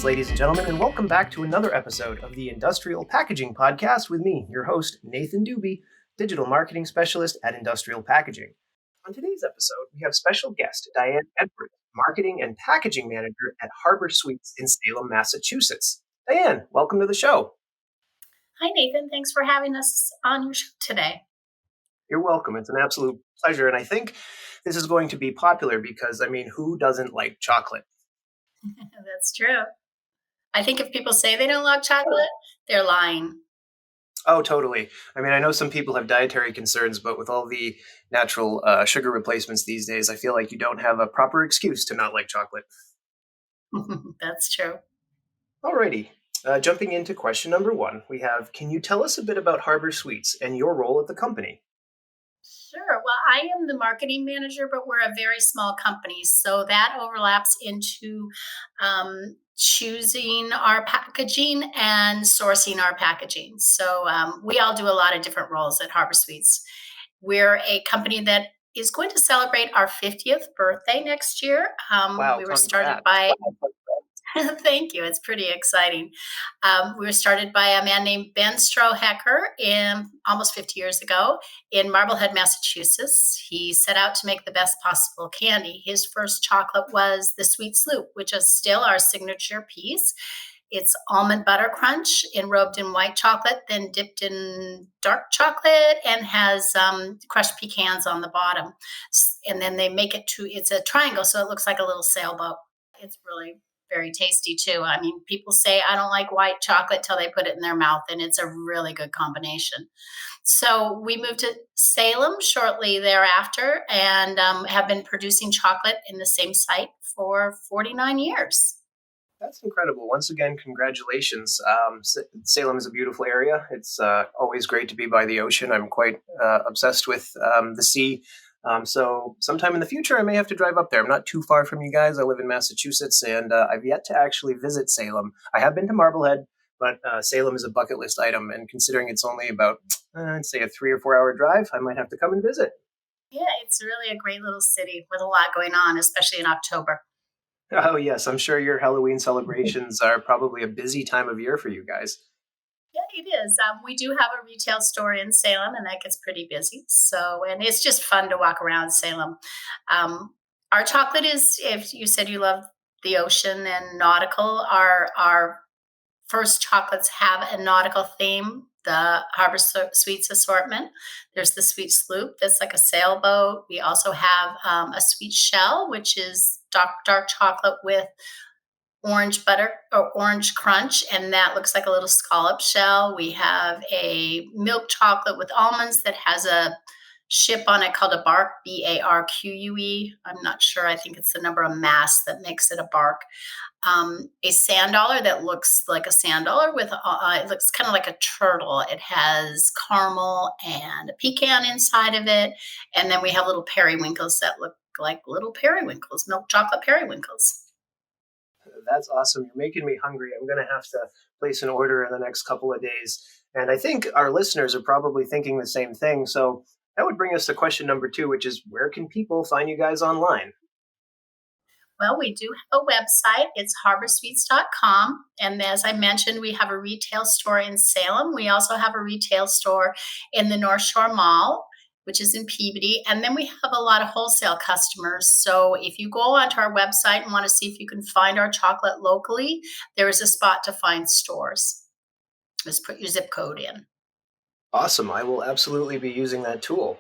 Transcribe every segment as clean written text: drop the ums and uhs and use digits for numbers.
Greetings, ladies and gentlemen, and welcome back to another episode of the Industrial Packaging Podcast with me, your host, Nathan Dube, Digital Marketing Specialist at Industrial Packaging. On today's episode, we have special guest Diane, Marketing and Packaging Manager at Harbour Suites in Salem, Massachusetts. Diane, welcome to the show. Hi, Nathan. Thanks for having us on your show today. You're welcome. It's an absolute pleasure, and I think this is going to be popular because, who doesn't like chocolate? That's true. I think if people say they don't like chocolate, they're lying. Oh, totally. I know some people have dietary concerns, but with all the natural sugar replacements these days, I feel like you don't have a proper excuse to not like chocolate. That's true. Alrighty. Jumping into question number one, we have, can you tell us a bit about Harbour Suites and your role at the company? Sure. Well, I am the marketing manager, but we're a very small company. So that overlaps into choosing our packaging and sourcing our packaging. So we all do a lot of different roles at Harbour Suites. We're a company that is going to celebrate our 50th birthday next year. Wow, we were started by Thank you. It's pretty exciting. We were started by a man named Ben Strohecker almost 50 years ago in Marblehead, Massachusetts. He set out to make the best possible candy. His first chocolate was the Sweet Sloop, which is still our signature piece. It's almond butter crunch enrobed in white chocolate, then dipped in dark chocolate, and has crushed pecans on the bottom. And then they make it's a triangle, so it looks like a little sailboat. It's really very tasty too. People say I don't like white chocolate till they put it in their mouth, and it's a really good combination. So we moved to Salem shortly thereafter and have been producing chocolate in the same site for 49 years. That's incredible. Once again, congratulations. Salem is a beautiful area. It's always great to be by the ocean. I'm quite obsessed with the sea. So sometime in the future, I may have to drive up there. I'm not too far from you guys. I live in Massachusetts, and I've yet to actually visit Salem. I have been to Marblehead, but Salem is a bucket list item. And considering it's only about, I'd say, a 3 or 4 hour drive, I might have to come and visit. Yeah, it's really a great little city with a lot going on, especially in October. Oh, yes. I'm sure your Halloween celebrations are probably a busy time of year for you guys. Yeah, it is. We do have a retail store in Salem, and that gets pretty busy. And it's just fun to walk around Salem. Our chocolate is, if you said you love the ocean and nautical, our first chocolates have a nautical theme. The Harbour Suites assortment. There's the Sweet Sloop that's like a sailboat. We also have a sweet shell, which is dark chocolate with orange butter or orange crunch, and that looks like a little scallop shell. We have a milk chocolate with almonds that has a ship on it called a bark, BARQUE. I'm not sure. I think it's the number of mass that makes it a bark. A sand dollar that looks like a sand dollar with it looks kind of like a turtle. It has caramel and a pecan inside of it, and then we have little periwinkles that look like little periwinkles, milk chocolate periwinkles. That's awesome. You're making me hungry. I'm going to have to place an order in the next couple of days. And I think our listeners are probably thinking the same thing. So that would bring us to question number 2, which is, where can people find you guys online? Well, we do have a website. It's harborsuites.com. And as I mentioned, we have a retail store in Salem. We also have a retail store in the North Shore Mall, which is in Peabody. And then we have a lot of wholesale customers. So if you go onto our website and want to see if you can find our chocolate locally, there is a spot to find stores. Just put your zip code in. Awesome. I will absolutely be using that tool.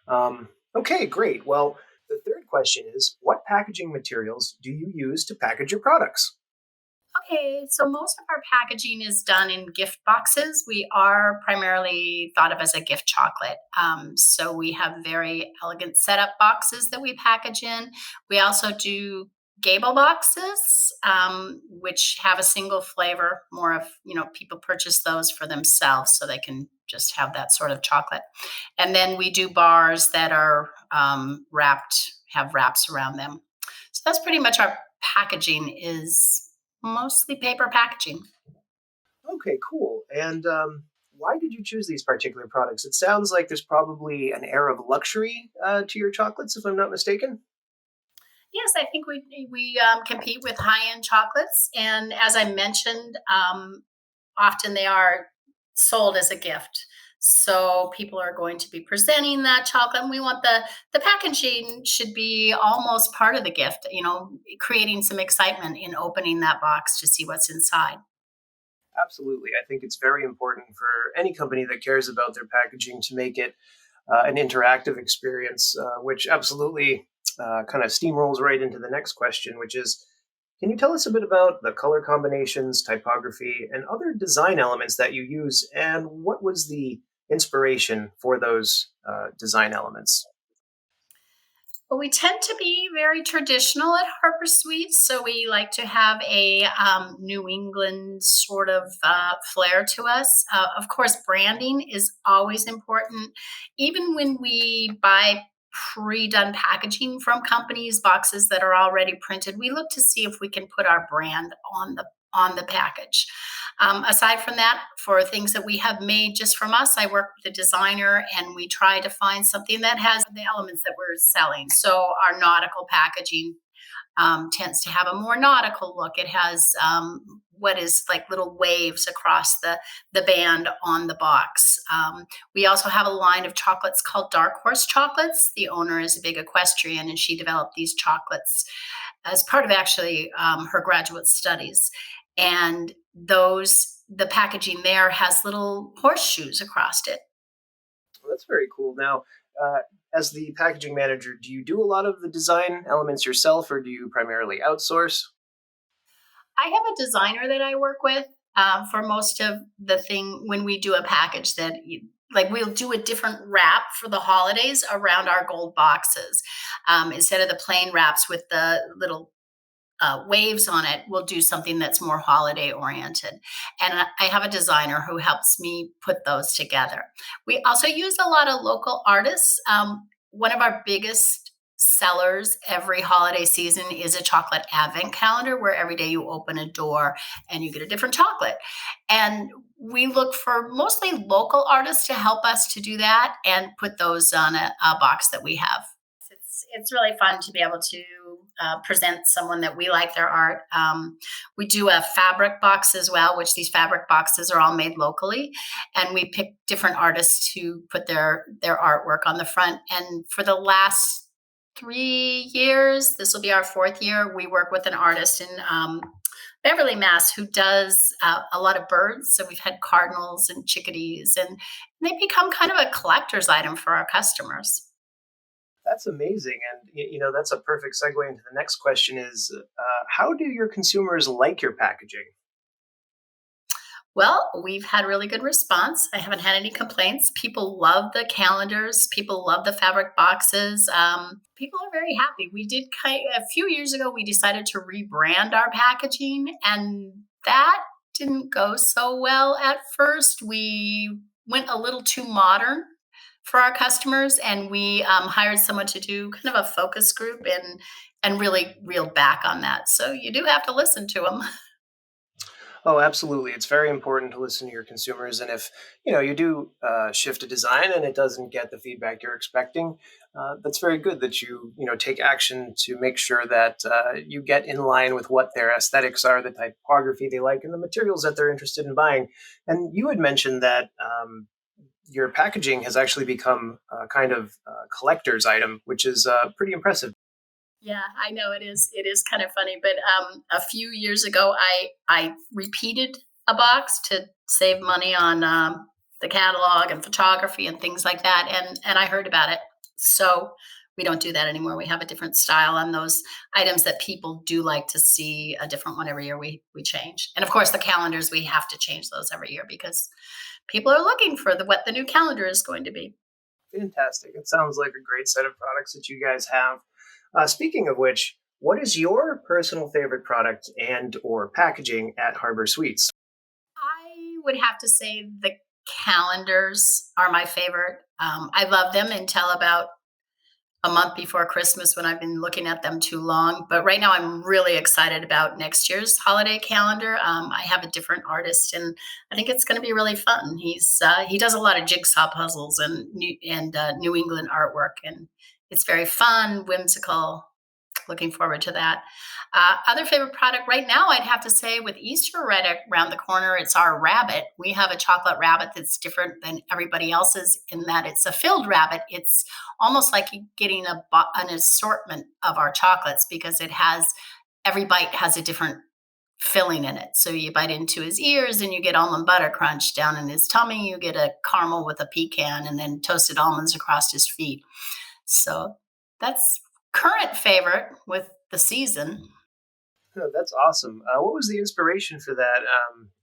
Okay, great. Well, the third question is, what packaging materials do you use to package your products? Okay, so most of our packaging is done in gift boxes. We are primarily thought of as a gift chocolate. So we have very elegant setup boxes that we package in. We also do gable boxes, which have a single flavor. More of, people purchase those for themselves so they can just have that sort of chocolate. And then we do bars that are have wraps around them. So that's pretty much our packaging is mostly paper packaging. Okay, cool. And why did you choose these particular products? It sounds like there's probably an air of luxury to your chocolates, if I'm not mistaken. Yes, I think we compete with high end chocolates, and as I mentioned, often they are sold as a gift. So people are going to be presenting that chocolate, and we want the packaging should be almost part of the gift. You know, creating some excitement in opening that box to see what's inside. Absolutely. I think it's very important for any company that cares about their packaging to make it an interactive experience, which absolutely kind of steamrolls right into the next question, which is, can you tell us a bit about the color combinations, typography, and other design elements that you use, and what was the inspiration for those design elements? But we tend to be very traditional at Harbour Suites, so we like to have a New England sort of flair to us. Of course, branding is always important. Even when we buy pre-done packaging from companies, boxes that are already printed, we look to see if we can put our brand on the package. Aside from that, for things that we have made just from us, I work with a designer and we try to find something that has the elements that we're selling. So our nautical packaging tends to have a more nautical look. It has what is like little waves across the band on the box. We also have a line of chocolates called Dark Horse chocolates. The owner is a big equestrian, and she developed these chocolates as part of actually her graduate studies. And the packaging there has little horseshoes across it. Well, that's very cool. Now, uh, as the packaging manager, do you do a lot of the design elements yourself, or do you primarily outsource? I have a designer that I work with for most of the thing when we do a package like we'll do a different wrap for the holidays around our gold boxes. Instead of the plain wraps with the little waves on it, we'll do something that's more holiday oriented. And I have a designer who helps me put those together. We also use a lot of local artists. One of our biggest sellers every holiday season is a chocolate advent calendar where every day you open a door and you get a different chocolate. And we look for mostly local artists to help us to do that and put those on a box that we have. It's really fun to be able to present someone that we like their art. We do a fabric box as well, which these fabric boxes are all made locally, and we pick different artists to put their artwork on the front. And for the last 3 years, this will be our fourth year. We work with an artist in Beverly, Mass, who does a lot of birds. So we've had cardinals and chickadees, and they become kind of a collector's item for our customers. That's amazing, and that's a perfect segue into the next question: is how do your consumers like your packaging? Well, we've had really good response. I haven't had any complaints. People love the calendars. People love the fabric boxes. People are very happy. A few years ago. We decided to rebrand our packaging, and that didn't go so well at first. We went a little too modern for our customers, and we hired someone to do kind of a focus group and really reel back on that. So you do have to listen to them. Oh, absolutely. It's very important to listen to your consumers, and if you do shift a design and it doesn't get the feedback you're expecting, that's very good that you take action to make sure that you get in line with what their aesthetics are, the typography they like, and the materials that they're interested in buying. And you had mentioned that your packaging has actually become a kind of collector's item, which is pretty impressive. Yeah, I know it is. It is kind of funny, but a few years ago, I repeated a box to save money on the catalog and photography and things like that, and I heard about it. So we don't do that anymore. We have a different style on those items that people do like to see a different one every year. We change, and of course, the calendars we have to change those every year because people are looking for what the new calendar is going to be. Fantastic. It sounds like a great set of products that you guys have. Speaking of which, what is your personal favorite product and or packaging at Harbor Suites? I would have to say the calendars are my favorite. I love them until about a month before Christmas when I've been looking at them too long. But right now, I'm really excited about next year's holiday calendar. I have a different artist, and I think it's going to be really fun. He does a lot of jigsaw puzzles and New England artwork, and it's very fun, whimsical. Looking forward to that. Other favorite product right now, I'd have to say with Easter right around the corner, it's our rabbit. We have a chocolate rabbit that's different than everybody else's in that it's a filled rabbit. It's almost like you're getting an assortment of our chocolates because it has every bite has a different filling in it. So you bite into his ears and you get almond butter crunch down in his tummy. You get a caramel with a pecan and then toasted almonds across his feet. So that's current favorite with the season. Oh, that's awesome. What was the inspiration for that?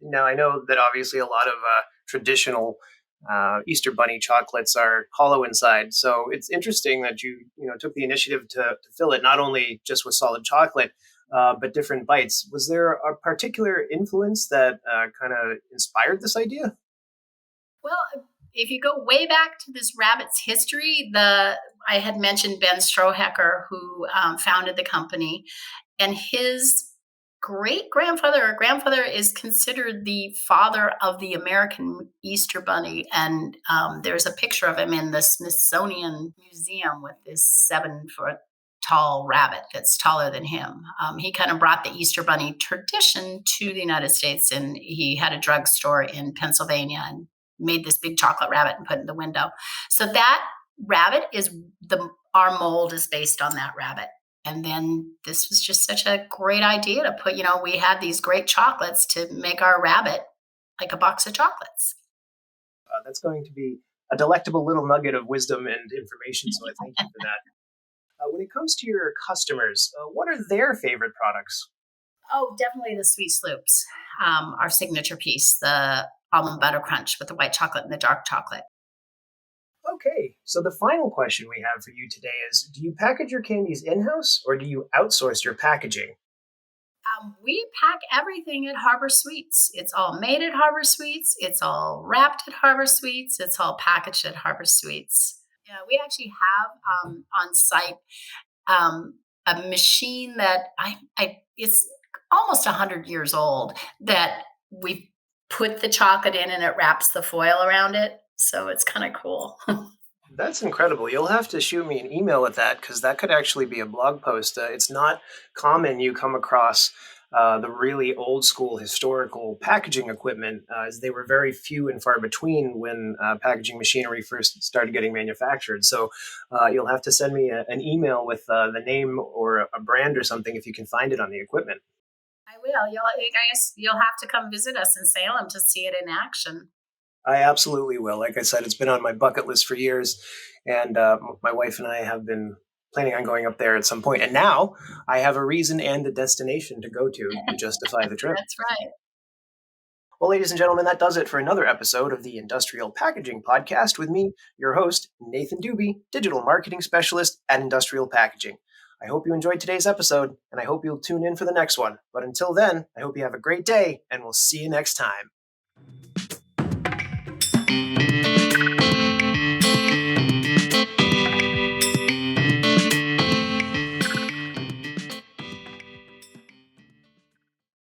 Now, I know that obviously a lot of traditional Easter Bunny chocolates are hollow inside, so it's interesting that you know took the initiative to fill it not only just with solid chocolate, but different bites. Was there a particular influence that kind of inspired this idea? Well, if you go way back to this rabbit's history, the I had mentioned Ben Strohecker, who founded the company, and his great grandfather or grandfather is considered the father of the American Easter Bunny. And there's a picture of him in the Smithsonian Museum with this 7 foot tall rabbit that's taller than him. He kind of brought the Easter Bunny tradition to the United States, and he had a drugstore in Pennsylvania and made this big chocolate rabbit and put it in the window. So that rabbit is our mold is based on that rabbit. And then this was just such a great idea to put, we had these great chocolates to make our rabbit like a box of chocolates. That's going to be a delectable little nugget of wisdom and information. So I thank you for that. When it comes to your customers, what are their favorite products? Oh, definitely the sweet sloops, our signature piece, the almond butter crunch with the white chocolate and the dark chocolate. Okay, so the final question we have for you today is: do you package your candies in house or do you outsource your packaging? We pack everything at Harbour Suites. It's all made at Harbour Suites. It's all wrapped at Harbour Suites. It's all packaged at Harbour Suites. Yeah, we actually have on site a machine that it's almost 100 years old that we put the chocolate in and it wraps the foil around it. So it's kind of cool. That's incredible. You'll have to shoot me an email with that because that could actually be a blog post. It's not common you come across the really old school historical packaging equipment, as they were very few and far between when packaging machinery first started getting manufactured. So you'll have to send me an email with the name or a brand or something if you can find it on the equipment. I will. I guess you'll have to come visit us in Salem to see it in action. I absolutely will. Like I said, it's been on my bucket list for years, and my wife and I have been planning on going up there at some point. And now I have a reason and a destination to go to justify the trip. That's right. Well, ladies and gentlemen, that does it for another episode of the Industrial Packaging Podcast with me, your host, Nathan Dube, Digital Marketing Specialist at Industrial Packaging. I hope you enjoyed today's episode, and I hope you'll tune in for the next one. But until then, I hope you have a great day, and we'll see you next time.